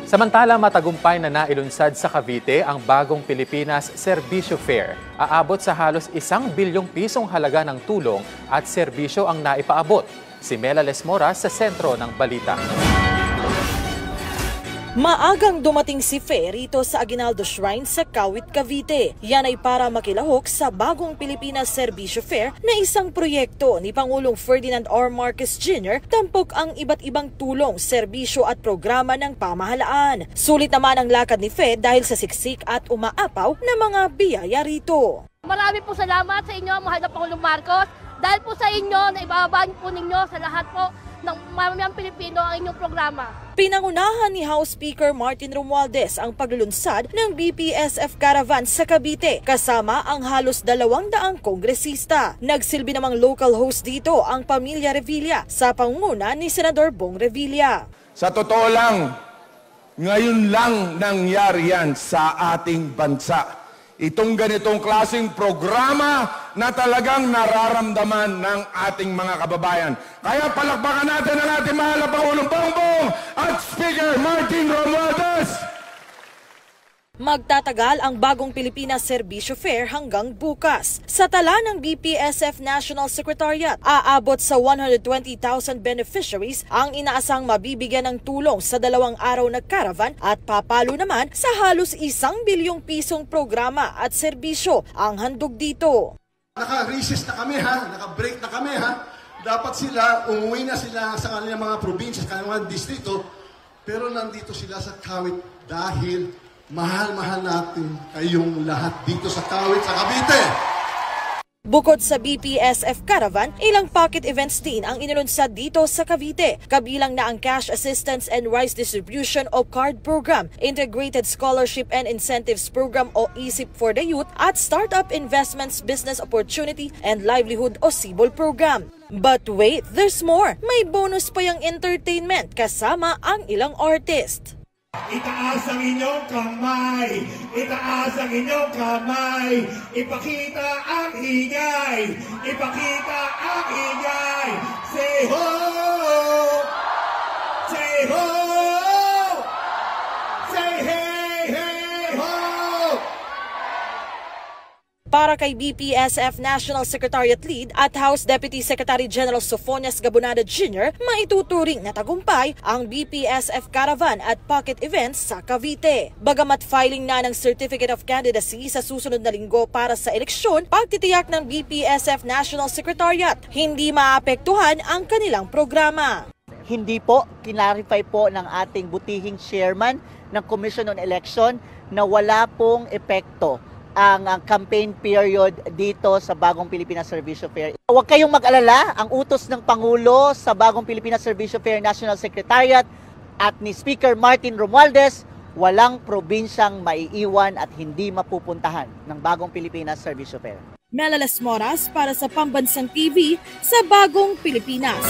Samantala, matagumpay na nailunsad sa Cavite ang bagong Pilipinas Serbisyo Fair. Aabot sa halos 1 bilyong pisong halaga ng tulong at serbisyo ang naipaabot. Si Mela Lesmora sa sentro ng balita. Maagang dumating si Fair rito sa Aguinaldo Shrine sa Kawit, Cavite. Yan ay para makilahok sa bagong Pilipinas Serbisyo Fair na isang proyekto ni Pangulong Ferdinand R. Marcos Jr. tampok ang iba't ibang tulong, serbisyo at programa ng pamahalaan. Sulit naman ang lakad ni Fed dahil sa siksik at umaapaw na mga biyaya rito. Marami po salamat sa inyo, mahal na Pangulong Marcos. Dahil po sa inyo, na ibababaan po ninyo sa lahat po ng mamayang Pilipino ang inyong programa. Pinangunahan ni House Speaker Martin Romualdez ang paglulunsad ng BPSF Caravan sa Cavite kasama ang halos 200 kongresista. Nagsilbi namang local host dito ang pamilya Revilla sa pangunguna ni Senador Bong Revilla. Sa totoo lang, ngayon lang nangyari yan sa ating bansa. Itong ganitong klaseng programa na talagang nararamdaman ng ating mga kababayan. Kaya palakpakan natin ang ating mahal na Pangulong Bongbong at Speaker Martin Romualdez. Magtatagal ang bagong Pilipinas Serbisyo Fair hanggang bukas. Sa tala ng BPSF National Secretariat, aabot sa 120,000 beneficiaries ang inaasang mabibigyan ng tulong sa 2 araw na caravan at papalo naman sa halos 1 bilyong pisong programa at serbisyo ang handog dito. Naka-recess na kami ha, naka-break na kami ha. Dapat sila, umuwi na sila sa kanilang mga probinsya, sa kanilang mga distrito, pero nandito sila sa Kawit dahil mahal-mahal natin kayong lahat dito sa Kawit, sa Cavite. Bukod sa BPSF Caravan, ilang pocket events din ang inilunsad dito sa Cavite. Kabilang na ang Cash Assistance and Rice Distribution o CARD Program, Integrated Scholarship and Incentives Program o ISIP for the Youth at Startup Investments Business Opportunity and Livelihood o SIBOL Program. But wait, there's more! May bonus pa yung entertainment kasama ang ilang artist. Itaas ang inyong kamay! Itaas ang inyong kamay! Ipakita ang ingay! Ipakita ang ingay! Say ho! Say ho! Say hey, hey, ho! Para kay BPSF National Secretariat Lead at House Deputy Secretary General Sofonias Gabonada Jr., maituturing na tagumpay ang BPSF Caravan at Pocket Events sa Cavite. Bagamat filing na ng Certificate of Candidacy sa susunod na linggo para sa eleksyon, pagtitiyak ng BPSF National Secretariat, hindi maapektuhan ang kanilang programa. Hindi po, kinarify po ng ating butihing chairman ng Commission on Election na wala pong epekto ang campaign period dito sa bagong Pilipinas Serbisyo Fair. Huwag kayong mag-alala, ang utos ng Pangulo sa bagong Pilipinas Serbisyo Fair National Secretariat at ni Speaker Martin Romualdez, walang probinsyang maiiwan at hindi mapupuntahan ng bagong Pilipinas Serbisyo Fair. Mela Lesmora para sa Pambansang TV sa Bagong Pilipinas.